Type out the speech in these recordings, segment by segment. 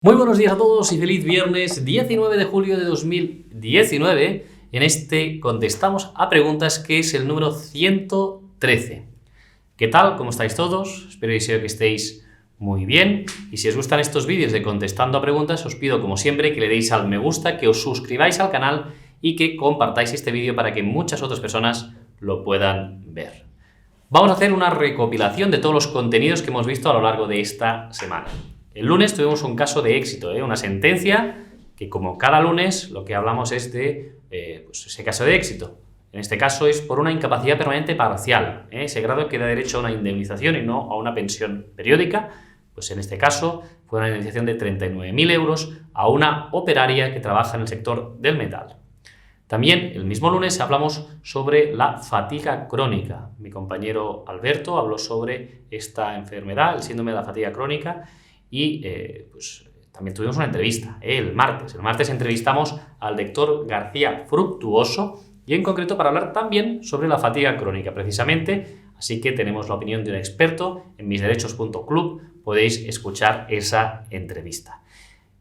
Muy buenos días a todos y feliz viernes 19 de julio de 2019. En este contestamos a preguntas que es el número 113. ¿Qué tal? ¿Cómo estáis todos? Espero que estéis muy bien. Y si os gustan estos vídeos de contestando a preguntas, os pido como siempre que le deis al me gusta, que os suscribáis al canal y que compartáis este vídeo para que muchas otras personas lo puedan ver. Vamos a hacer una recopilación de todos los contenidos que hemos visto a lo largo de esta semana. El lunes tuvimos un caso de éxito, una sentencia que, como cada lunes, lo que hablamos es de ese caso de éxito. En este caso es por una incapacidad permanente parcial. Ese grado que da derecho a una indemnización y no a una pensión periódica. Pues en este caso fue una indemnización de 39.000 euros a una operaria que trabaja en el sector del metal. También el mismo lunes hablamos sobre la fatiga crónica. Mi compañero Alberto habló sobre esta enfermedad, el síndrome de la fatiga crónica. Y también tuvimos una entrevista el martes. El martes entrevistamos al doctor García Fructuoso y en concreto para hablar también sobre la fatiga crónica precisamente. Así que tenemos la opinión de un experto en misderechos.club. Podéis escuchar esa entrevista.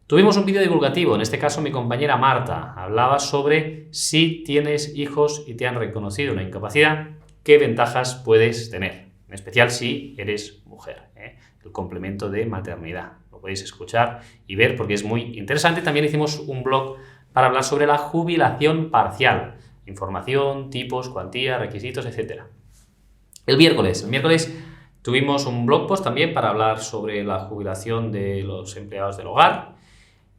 Tuvimos un vídeo divulgativo. En este caso mi compañera Marta hablaba sobre si tienes hijos y te han reconocido una incapacidad, qué ventajas puedes tener. En especial si eres mujer. El complemento de maternidad. Lo podéis escuchar y ver porque es muy interesante. También hicimos un blog para hablar sobre la jubilación parcial. Información, tipos, cuantía, requisitos, etc. El miércoles tuvimos un blog post también para hablar sobre la jubilación de los empleados del hogar.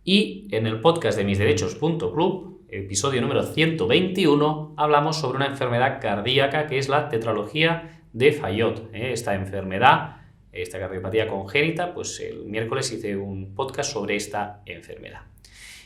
Y en el podcast de misderechos.club, episodio número 121, hablamos sobre una enfermedad cardíaca que es la tetralogía de Fallot. Esta cardiopatía congénita, pues el miércoles hice un podcast sobre esta enfermedad.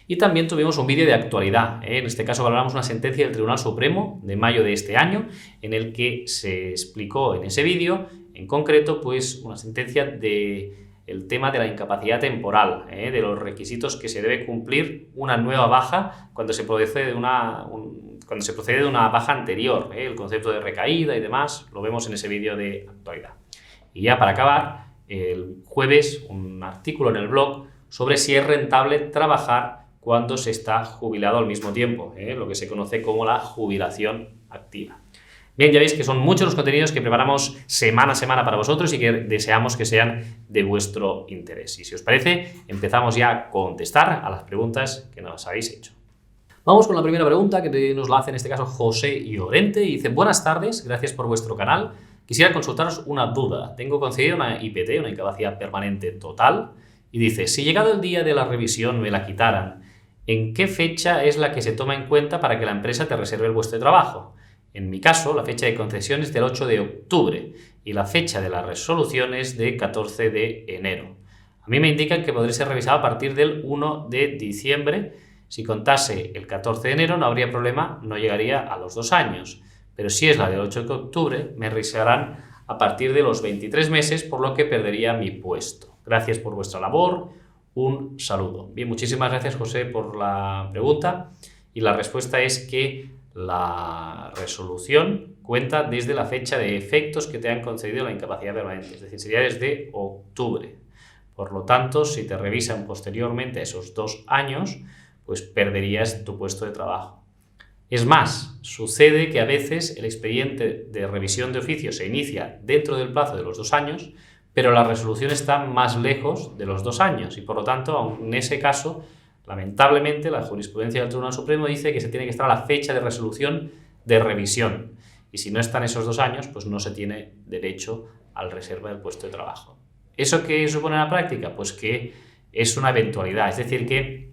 Y también tuvimos un vídeo de actualidad. En este caso valoramos una sentencia del Tribunal Supremo de mayo de este año, en el que se explicó en ese vídeo, en concreto, pues una sentencia del tema de la incapacidad temporal, de los requisitos que se debe cumplir una nueva baja cuando se procede de una baja anterior. El concepto de recaída y demás lo vemos en ese vídeo de actualidad. Y ya para acabar, el jueves un artículo en el blog sobre si es rentable trabajar cuando se está jubilado al mismo tiempo, lo que se conoce como la jubilación activa. Bien, ya veis que son muchos los contenidos que preparamos semana a semana para vosotros y que deseamos que sean de vuestro interés. Y si os parece, empezamos ya a contestar a las preguntas que nos habéis hecho. Vamos con la primera pregunta que nos la hace en este caso José Llorente y dice: buenas tardes, gracias por vuestro canal. Quisiera consultaros una duda. Tengo concedida una IPT, una incapacidad permanente total, y dice: si llegado el día de la revisión me la quitaran, ¿en qué fecha es la que se toma en cuenta para que la empresa te reserve el puesto de trabajo? En mi caso, la fecha de concesión es del 8 de octubre y la fecha de la resolución es de 14 de enero. A mí me indican que podré ser revisado a partir del 1 de diciembre. Si contase el 14 de enero no habría problema, no llegaría a los 2 años. Pero si es la del 8 de octubre, me revisarán a partir de los 23 meses, por lo que perdería mi puesto. Gracias por vuestra labor. Un saludo. Bien, muchísimas gracias, José, por la pregunta. Y la respuesta es que la resolución cuenta desde la fecha de efectos que te han concedido la incapacidad permanente. Es decir, sería desde octubre. Por lo tanto, si te revisan posteriormente a esos 2 años, pues perderías tu puesto de trabajo. Es más, sucede que a veces el expediente de revisión de oficio se inicia dentro del plazo de los 2 años, pero la resolución está más lejos de los 2 años y por lo tanto, en ese caso, lamentablemente, la jurisprudencia del Tribunal Supremo dice que se tiene que estar a la fecha de resolución de revisión y si no están esos 2 años, pues no se tiene derecho al reserva del puesto de trabajo. ¿Eso qué supone en la práctica? Pues que es una eventualidad, es decir que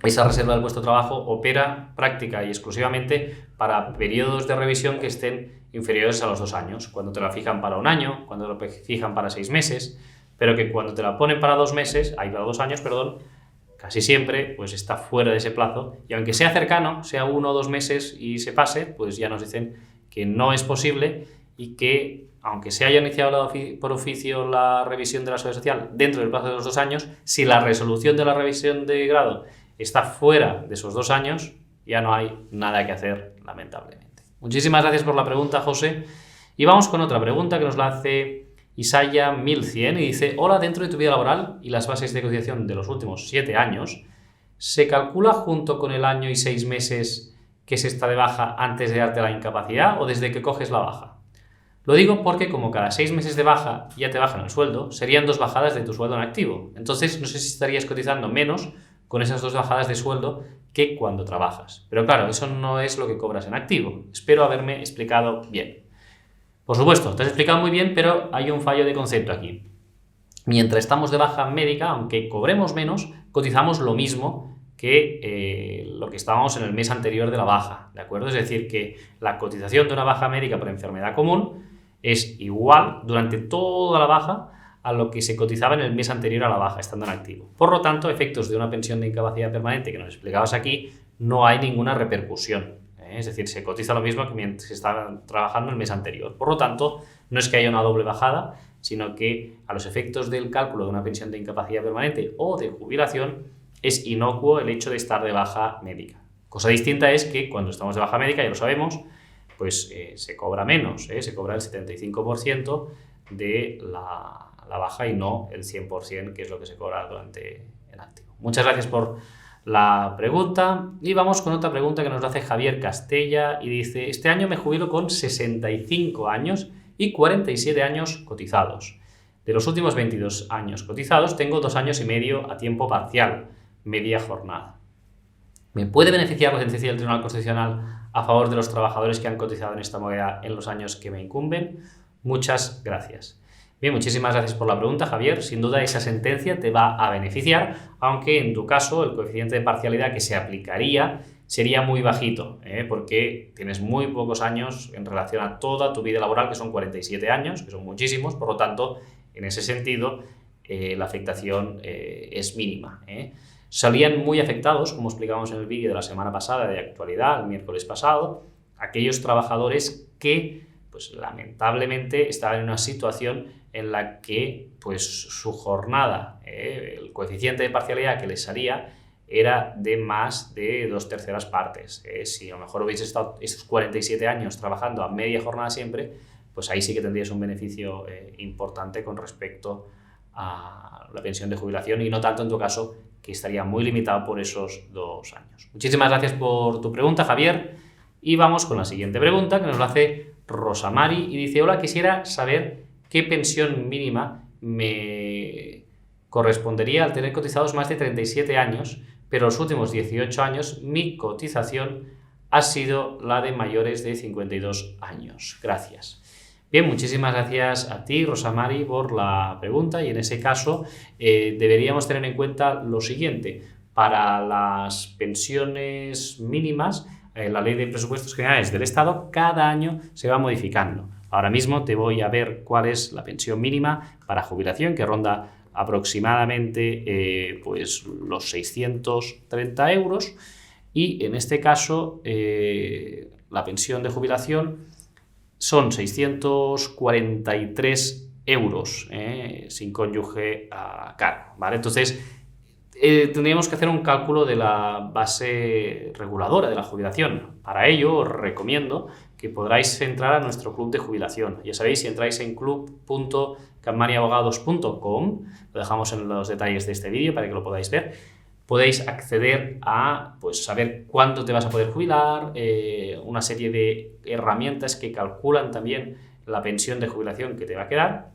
esa reserva del puesto de trabajo opera práctica y exclusivamente para periodos de revisión que estén inferiores a los 2 años. Cuando te la fijan para 1 año, cuando te la fijan para 6 meses, pero que cuando te la ponen para 2 años, casi siempre pues está fuera de ese plazo. Y aunque sea cercano, sea 1 o 2 meses y se pase, pues ya nos dicen que no es posible y que, aunque se haya iniciado por oficio la revisión de la Seguridad Social dentro del plazo de los 2 años, si la resolución de la revisión de grado está fuera de esos 2 años, ya no hay nada que hacer, lamentablemente. Muchísimas gracias por la pregunta, José. Y vamos con otra pregunta que nos la hace Isaya 1100 y dice: hola, dentro de tu vida laboral y las bases de cotización de los últimos 7 años, ¿se calcula junto con el año y 6 meses que se está de baja antes de darte la incapacidad o desde que coges la baja? Lo digo porque como cada 6 meses de baja ya te bajan el sueldo, serían 2 bajadas de tu sueldo en activo. Entonces no sé si estarías cotizando menos con esas 2 bajadas de sueldo que cuando trabajas. Pero claro, eso no es lo que cobras en activo. Espero haberme explicado bien. Por supuesto, te has explicado muy bien, pero hay un fallo de concepto aquí. Mientras estamos de baja médica, aunque cobremos menos, cotizamos lo mismo que lo que estábamos en el mes anterior de la baja, ¿de acuerdo? Es decir, que la cotización de una baja médica por enfermedad común es igual durante toda la baja a lo que se cotizaba en el mes anterior a la baja, estando en activo. Por lo tanto, efectos de una pensión de incapacidad permanente que nos explicabas aquí, no hay ninguna repercusión. Es decir, se cotiza lo mismo que mientras se estaba trabajando el mes anterior. Por lo tanto, no es que haya una doble bajada, sino que a los efectos del cálculo de una pensión de incapacidad permanente o de jubilación es inocuo el hecho de estar de baja médica. Cosa distinta es que cuando estamos de baja médica, ya lo sabemos, pues se cobra menos, se cobra el 75% de la baja y no el 100%, que es lo que se cobra durante el activo. Muchas gracias por la pregunta y vamos con otra pregunta que nos hace Javier Castella y dice: este año me jubilo con 65 años y 47 años cotizados. De los últimos 22 años cotizados tengo 2 años y medio a tiempo parcial, media jornada. ¿Me puede beneficiar la sentencia del Tribunal Constitucional a favor de los trabajadores que han cotizado en esta modalidad en los años que me incumben? Muchas gracias. Bien, muchísimas gracias por la pregunta, Javier. Sin duda esa sentencia te va a beneficiar, aunque en tu caso el coeficiente de parcialidad que se aplicaría sería muy bajito, porque tienes muy pocos años en relación a toda tu vida laboral, que son 47 años, que son muchísimos, por lo tanto, en ese sentido, la afectación es mínima. Salían muy afectados, como explicamos en el vídeo de la semana pasada de actualidad, el miércoles pasado, aquellos trabajadores que, pues lamentablemente, estaban en una situación en la que pues, su jornada, el coeficiente de parcialidad que les salía era de más de 2/3 partes. Si a lo mejor hubiese estado esos 47 años trabajando a media jornada siempre, pues ahí sí que tendrías un beneficio importante con respecto a la pensión de jubilación y no tanto en tu caso, que estaría muy limitado por esos 2 años. Muchísimas gracias por tu pregunta, Javier. Y vamos con la siguiente pregunta que nos la hace Rosamari y dice: hola, quisiera saber qué pensión mínima me correspondería al tener cotizados más de 37 años, pero los últimos 18 años mi cotización ha sido la de mayores de 52 años. Gracias. Bien, muchísimas gracias a ti, Rosamari, por la pregunta y en ese caso deberíamos tener en cuenta lo siguiente. Para las pensiones mínimas, la Ley de Presupuestos Generales del Estado cada año se va modificando. Ahora mismo te voy a ver cuál es la pensión mínima para jubilación, que ronda aproximadamente pues los 630 euros y en este caso la pensión de jubilación son 643 euros sin cónyuge a cargo, ¿vale? Entonces tendríamos que hacer un cálculo de la base reguladora de la jubilación. Para ello os recomiendo que podráis entrar a nuestro club de jubilación. Ya sabéis, si entráis en club.campaniabogados.com, lo dejamos en los detalles de este vídeo para que lo podáis ver, podéis acceder a pues, saber cuándo te vas a poder jubilar, una serie de herramientas que calculan también la pensión de jubilación que te va a quedar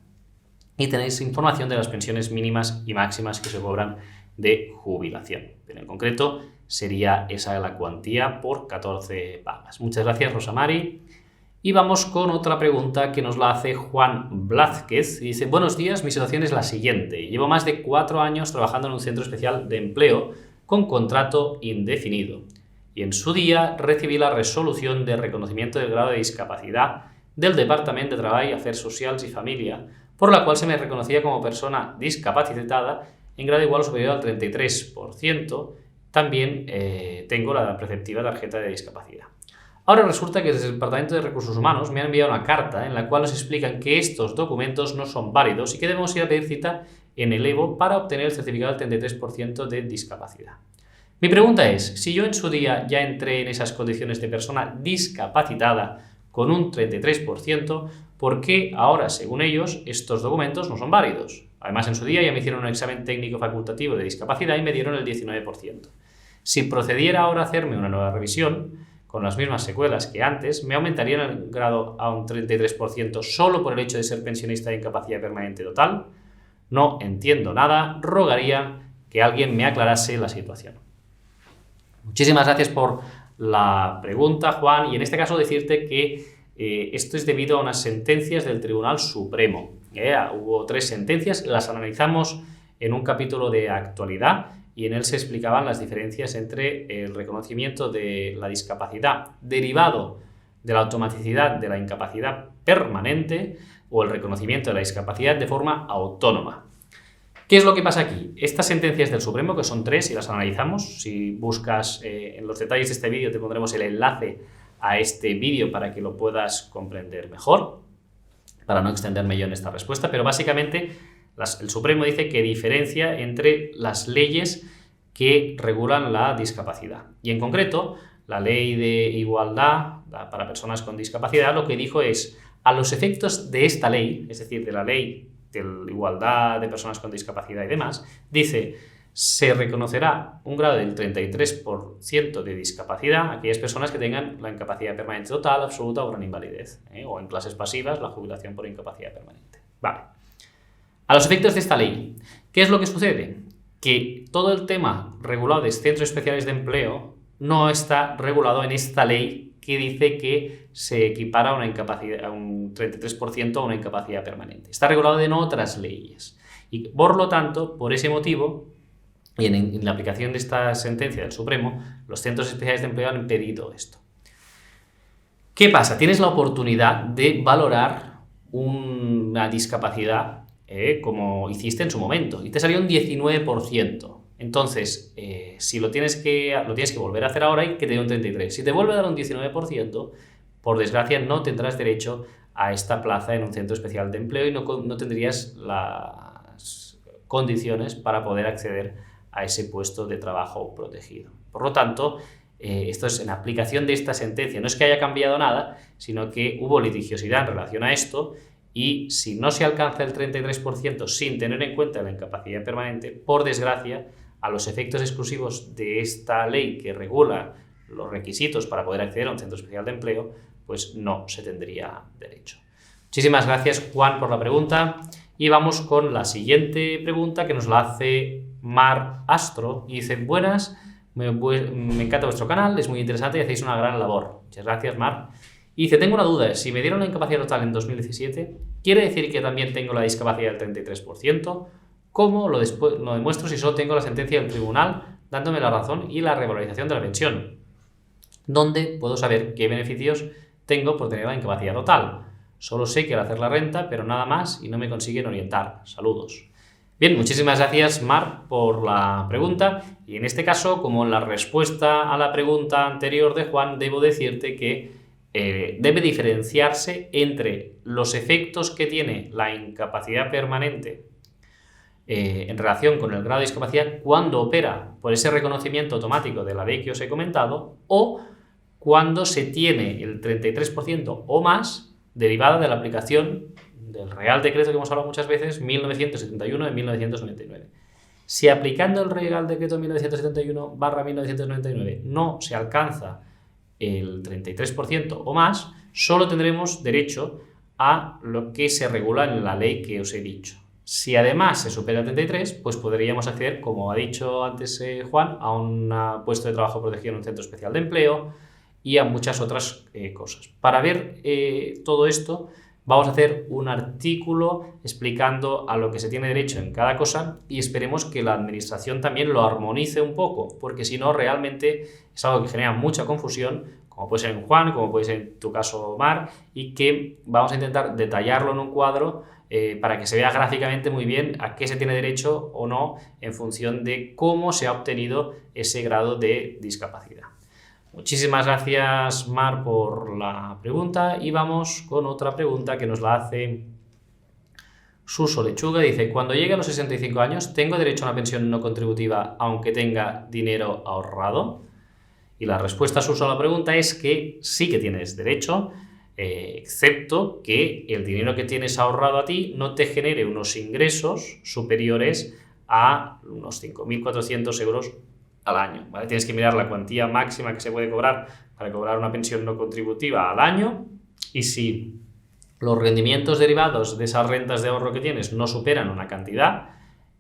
y tenéis información de las pensiones mínimas y máximas que se cobran de jubilación. Pero en concreto sería esa la cuantía por 14 pagas. Muchas gracias, Rosamari. Y vamos con otra pregunta que nos la hace Juan Blázquez. Y dice: buenos días, mi situación es la siguiente. Llevo más de 4 años trabajando en un centro especial de empleo con contrato indefinido. Y en su día recibí la resolución de reconocimiento del grado de discapacidad del Departamento de Treball, Afers Socials y Família, por la cual se me reconocía como persona discapacitada en grado igual o superior al 33%. También tengo la preceptiva tarjeta de discapacidad. Ahora resulta que desde el Departamento de Recursos Humanos me han enviado una carta en la cual nos explican que estos documentos no son válidos y que debemos ir a pedir cita en el EVO para obtener el certificado del 33% de discapacidad. Mi pregunta es, si yo en su día ya entré en esas condiciones de persona discapacitada con un 33%, ¿por qué ahora, según ellos, estos documentos no son válidos? Además, en su día ya me hicieron un examen técnico facultativo de discapacidad y me dieron el 19%. Si procediera ahora a hacerme una nueva revisión, con las mismas secuelas que antes, me aumentarían el grado a un 33% solo por el hecho de ser pensionista de incapacidad permanente total. No entiendo nada, rogaría que alguien me aclarase la situación. Muchísimas gracias por la pregunta, Juan, y en este caso decirte que esto es debido a unas sentencias del Tribunal Supremo. Hubo 3 sentencias, las analizamos en un capítulo de actualidad y en él se explicaban las diferencias entre el reconocimiento de la discapacidad derivado de la automaticidad de la incapacidad permanente o el reconocimiento de la discapacidad de forma autónoma. ¿Qué es lo que pasa aquí? Estas sentencias del Supremo, que son 3 y las analizamos, si buscas en los detalles de este vídeo te pondremos el enlace a este vídeo para que lo puedas comprender mejor, para no extenderme yo en esta respuesta, pero básicamente el Supremo dice que diferencia entre las leyes que regulan la discapacidad. Y en concreto, la Ley de Igualdad para Personas con Discapacidad lo que dijo es, a los efectos de esta ley, es decir, de la Ley de Igualdad de Personas con Discapacidad y demás, dice, se reconocerá un grado del 33% de discapacidad a aquellas personas que tengan la incapacidad permanente total, absoluta o gran invalidez, o en clases pasivas la jubilación por incapacidad permanente. Vale. A los efectos de esta ley, ¿qué es lo que sucede? Que todo el tema regulado de centros especiales de empleo no está regulado en esta ley que dice que se equipara a un 33% a una incapacidad permanente. Está regulado en otras leyes. Y por lo tanto, por ese motivo, y en la aplicación de esta sentencia del Supremo, los centros especiales de empleo han impedido esto. ¿Qué pasa? Tienes la oportunidad de valorar una discapacidad como hiciste en su momento y te salió un 19%. Entonces, si lo tienes que volver a hacer ahora y que te dé un 33%. Si te vuelve a dar un 19%, por desgracia no tendrás derecho a esta plaza en un centro especial de empleo y no tendrías las condiciones para poder acceder a ese puesto de trabajo protegido. Por lo tanto, esto es en aplicación de esta sentencia. No es que haya cambiado nada, sino que hubo litigiosidad en relación a esto y si no se alcanza el 33% sin tener en cuenta la incapacidad permanente, por desgracia, a los efectos exclusivos de esta ley que regula los requisitos para poder acceder a un centro especial de empleo, pues no se tendría derecho. Muchísimas gracias, Juan, por la pregunta. Y vamos con la siguiente pregunta que nos la hace Mar Astro. Y dice, buenas, me encanta vuestro canal, es muy interesante y hacéis una gran labor. Muchas gracias, Mar. Y dice, tengo una duda, si me dieron la incapacidad total en 2017, ¿quiere decir que también tengo la discapacidad del 33%? ¿Cómo lo demuestro si solo tengo la sentencia del tribunal dándome la razón y la revalorización de la pensión? ¿Dónde puedo saber qué beneficios tengo por tener la incapacidad total? Solo sé que al hacer la renta, pero nada más y no me consiguen orientar. Saludos. Bien, muchísimas gracias, Mar, por la pregunta. Y en este caso, como en la respuesta a la pregunta anterior de Juan, debo decirte que debe diferenciarse entre los efectos que tiene la incapacidad permanente en relación con el grado de discapacidad cuando opera por ese reconocimiento automático de la ley que os he comentado o cuando se tiene el 33% o más derivada de la aplicación del Real Decreto que hemos hablado muchas veces, 1971 de 1999. Si aplicando el Real Decreto 1971/1999 no se alcanza el 33% o más, solo tendremos derecho a lo que se regula en la ley que os he dicho. Si además se supera el 33, pues podríamos acceder, como ha dicho antes Juan, a un puesto de trabajo protegido en un centro especial de empleo y a muchas otras cosas. Para ver todo esto, vamos a hacer un artículo explicando a lo que se tiene derecho en cada cosa y esperemos que la administración también lo armonice un poco, porque si no, realmente es algo que genera mucha confusión, como puede ser en Juan, como puede ser en tu caso, Mar, y que vamos a intentar detallarlo en un cuadro para que se vea gráficamente muy bien a qué se tiene derecho o no en función de cómo se ha obtenido ese grado de discapacidad. Muchísimas gracias, Mar, por la pregunta y vamos con otra pregunta que nos la hace Suso Lechuga. Dice, cuando llegue a los 65 años, ¿tengo derecho a una pensión no contributiva aunque tenga dinero ahorrado? Y la respuesta, Suso, a la pregunta es que sí que tienes derecho. excepto que el dinero que tienes ahorrado a ti no te genere unos ingresos superiores a unos 5.400 euros al año, ¿vale? Tienes que mirar la cuantía máxima que se puede cobrar para cobrar una pensión no contributiva al año, y si los rendimientos derivados de esas rentas de ahorro que tienes no superan una cantidad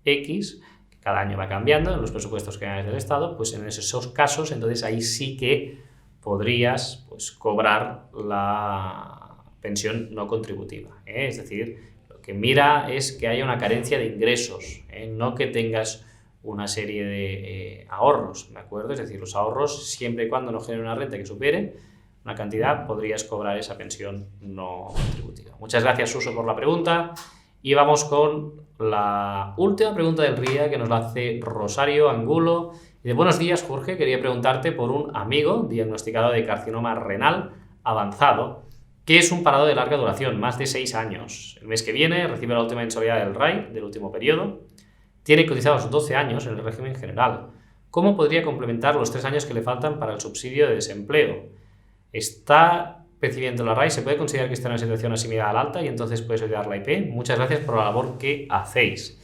X, que cada año va cambiando en los presupuestos generales del Estado, pues en esos casos, entonces ahí sí que podrías pues, cobrar la pensión no contributiva, ¿eh? Es decir, lo que mira es que haya una carencia de ingresos, no que tengas una serie de ahorros, ¿de acuerdo? Es decir, los ahorros, siempre y cuando no generen una renta que supere una cantidad, podrías cobrar esa pensión no contributiva. Muchas gracias, Suso, por la pregunta. Y vamos con la última pregunta del día, que nos la hace Rosario Angulo. Y de buenos días, Jorge, quería preguntarte por un amigo diagnosticado de carcinoma renal avanzado, que es un parado de larga duración, más de 6 años. El mes que viene recibe la última mensualidad del RAI del último periodo. Tiene cotizados 12 años en el régimen general. ¿Cómo podría complementar los 3 años que le faltan para el subsidio de desempleo? ¿Está percibiendo la RAI? ¿Se puede considerar que está en una situación asimilada al alta y entonces puede solicitar la IP? Muchas gracias por la labor que hacéis.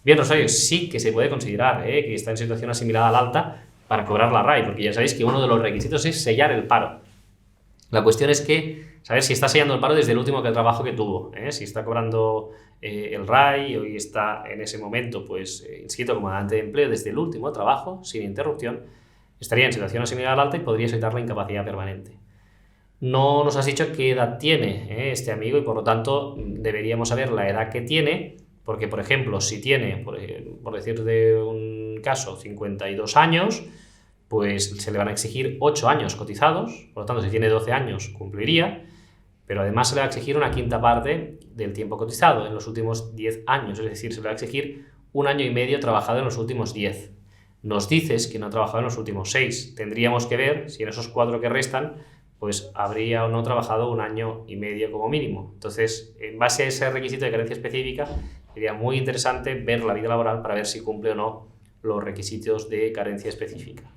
Bien, Rosario, sí que se puede considerar que está en situación asimilada al alta para cobrar la RAI, porque ya sabéis que uno de los requisitos es sellar el paro. La cuestión es que saber si está sellando el paro desde el último trabajo que tuvo, si está cobrando el RAI y hoy está en ese momento pues inscrito como donante de empleo desde el último trabajo, sin interrupción, estaría en situación asimilada al alta y podría solicitar la incapacidad permanente. No nos has dicho qué edad tiene este amigo y por lo tanto deberíamos saber la edad que tiene, porque por ejemplo si tiene, por decir de un caso, 52 años, pues se le van a exigir 8 años cotizados, por lo tanto si tiene 12 años cumpliría, pero además se le va a exigir una quinta parte del tiempo cotizado en los últimos 10 años, es decir, se le va a exigir 1 año y medio trabajado en los últimos 10. Nos dices que no ha trabajado en los últimos 6, tendríamos que ver si en esos 4 que restan pues habría o no trabajado 1 año y medio como mínimo. Entonces, en base a ese requisito de carencia específica, sería muy interesante ver la vida laboral para ver si cumple o no los requisitos de carencia específica.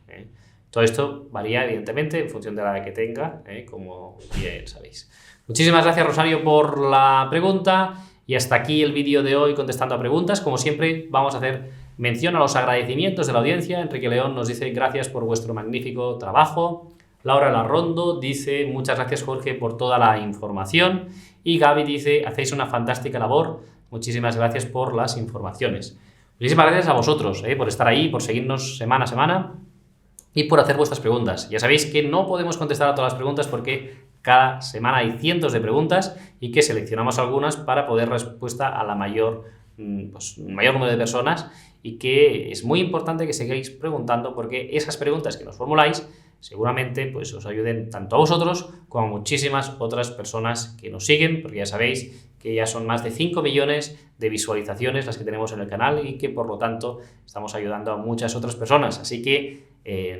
Todo esto varía, evidentemente, en función de la edad que tenga, como bien sabéis. Muchísimas gracias, Rosario, por la pregunta. Y hasta aquí el vídeo de hoy contestando a preguntas. Como siempre, vamos a hacer mención a los agradecimientos de la audiencia. Enrique León nos dice gracias por vuestro magnífico trabajo. Laura Larrondo dice muchas gracias, Jorge, por toda la información. Y Gaby dice hacéis una fantástica labor. Muchísimas gracias por las informaciones. Muchísimas gracias a vosotros por estar ahí, por seguirnos semana a semana y por hacer vuestras preguntas. Ya sabéis que no podemos contestar a todas las preguntas porque cada semana hay cientos de preguntas y que seleccionamos algunas para poder dar respuesta a la mayor número de personas, y que es muy importante que sigáis preguntando porque esas preguntas que nos formuláis seguramente pues os ayuden tanto a vosotros como a muchísimas otras personas que nos siguen, porque ya sabéis que ya son más de 5 millones de visualizaciones las que tenemos en el canal y que por lo tanto estamos ayudando a muchas otras personas. Así que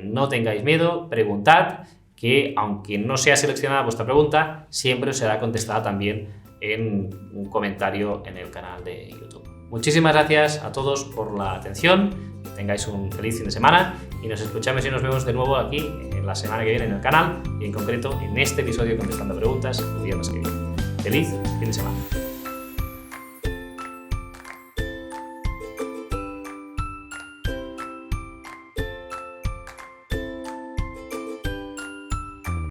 no tengáis miedo, preguntad, que aunque no sea seleccionada vuestra pregunta, siempre os será contestada también en un comentario en el canal de YouTube. Muchísimas gracias a todos por la atención. Que tengáis un feliz fin de semana y nos escuchamos y nos vemos de nuevo aquí en la semana que viene en el canal y en concreto en este episodio contestando preguntas el viernes que viene. Feliz fin de semana.